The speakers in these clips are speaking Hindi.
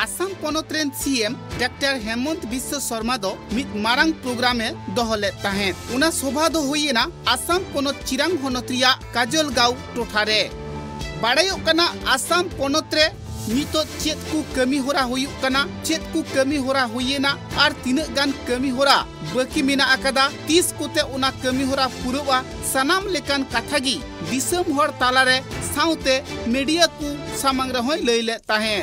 आसाम पोनोत रेन सीएम डॉक्टर हेमंत बिस्व शर्मा दो मिद मारांग प्रोग्राम दोहले ताहें उना सभा दो हुईना आसाम पोनोत चिरांग होनोत रिया काजल गाँव टोठारे बाड़ायोग कना आसाम पोनोत रे नितो चेत को कमी होरा हुयुग कना चेत को कमी होरा हुयेना आर तिनक गान कमी होरा बाकी मेना आकादा 30 कोते उना कमी होरा पुरवा सनाम लेकान कथागी दिसम होर तालारे साउते मीडिया को सामांग रे होय लैले ताहें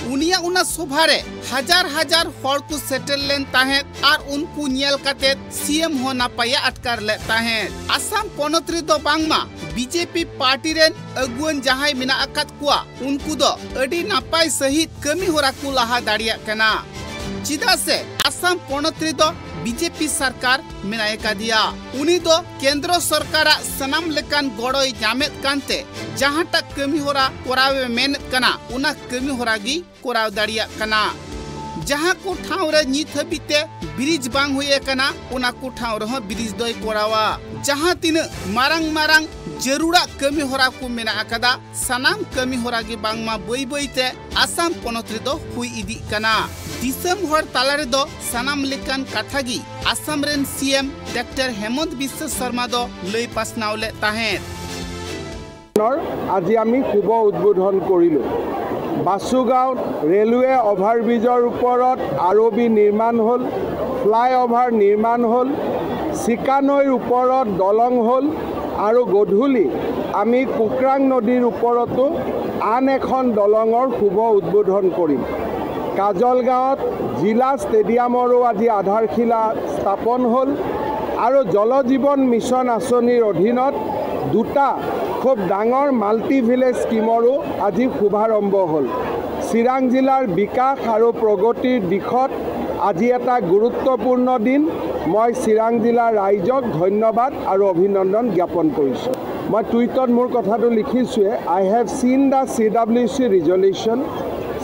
उनिया उना सभारे हजार हजार होर को सेटल लेन ताहें आर उनको नेल काते सीएम हो नापाया अटकार ले ताहें आसाम पोनोत रे दो बांगमा बीजेपी पार्टी रेन अगुवन जहां मेना अकात कुआ उनको दो अडी नापाय सहित कमी होरा को लाहा दाड़िया कना चिदा से आसाम पोनोत रे दो बीजेपी सरकार मेनाय का दिया उनी दो केंद्र सरकार सनाम लेकान गड़ोय जामेत कांते जहां तक कमी होरा कोरावे मेहनत कना उना कमी होरा गी कोराव दाड़िया कना जहां को ठाव रे नित हबिते ब्रिज बांग हुए कना उना को ठाव रह ब्रिज दोय कोरावा जहां तीन मारांग मारांग जरूरा कमी होरा को मेना आकादा सनाम कमी होरा गे बांगमा बई बईते आसाम पोनोत रे दो हुई इदी कना दिसम होर तालारे दो सनाम लेकान कथागी आसाम रेन सीएम डॉक्टर हेमंत बिस्व शर्मा दो लई पासनावले ताहें আজি আমি শুভ উদ্বোধন কৰিলো বাসুগাঁও ৰেলৱে অভাৰব্ৰিজৰ ওপৰত আৰবি নিৰ্মাণ হ'ল ফ্লাইঅভাৰ নিৰ্মাণ হ'ল চিকানৈৰ ওপৰত দলং হ'ল আৰু গধূলি আমি কুকৰাং নদীৰ ওপৰতো আন এখন দলঙৰ শুভ উদ্বোধন কৰিম কাজলগাঁৱত জিলা ষ্টেডিয়ামৰো আজি আধাৰশিলা স্থাপন হ'ল আৰু জল জীৱন মিছন আঁচনিৰ অধীনত দুটা খুব ডাঙৰ মাল্টি ভিলেজ স্কিমৰো আজি শুভাৰম্ভ হ'ল চিৰাং জিলাৰ বিকাশ আৰু প্ৰগতিৰ দিশত আজি এটা গুৰুত্বপূৰ্ণ দিন মই চিৰাং জিলাৰ ৰাইজক ধন্যবাদ আৰু অভিনন্দন জ্ঞাপন কৰিছোঁ মই টুইটত মোৰ কথাটো লিখিছোঁ I have seen the CWC resolution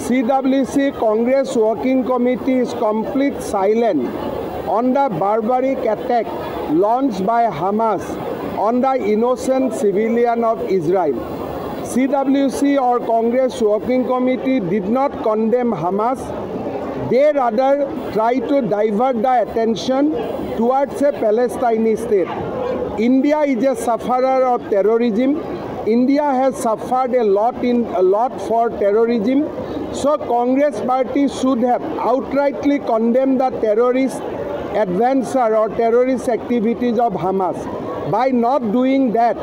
CWC Congress Working Committee is complete silent on the barbaric attack launched by Hamas on the innocent civilian of Israel. CWC or Congress Working Committee did not condemn Hamas. They rather try to divert the attention towards a Palestinian state. India is a sufferer of terrorism. India has suffered a lot for terrorism. So Congress party should have outrightly condemned the terrorist adventure or terrorist activities of Hamas. By not doing that,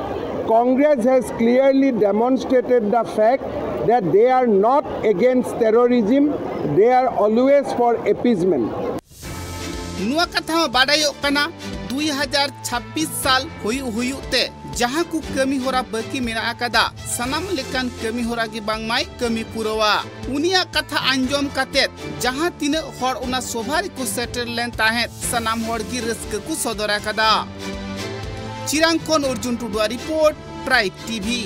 Congress has clearly demonstrated the fact that they are not against terrorism, they are always for appeasement. नुआ कथा बाडायो कना 2026 साल हुयुते जहां को कमी होरा बाकी मेना आकादा सनाम लेकान कमी होरा गे बांगमाय कमी पुरवा उनिया कथा अंजम काते जहां तीन होर उना सोभारी को सेटल लेन ताहे सनाम होर गी रस्क को सदरा कदा चिरांग कोन अर्जुन टुडुआ रिपोर्ट प्राइड टीवी।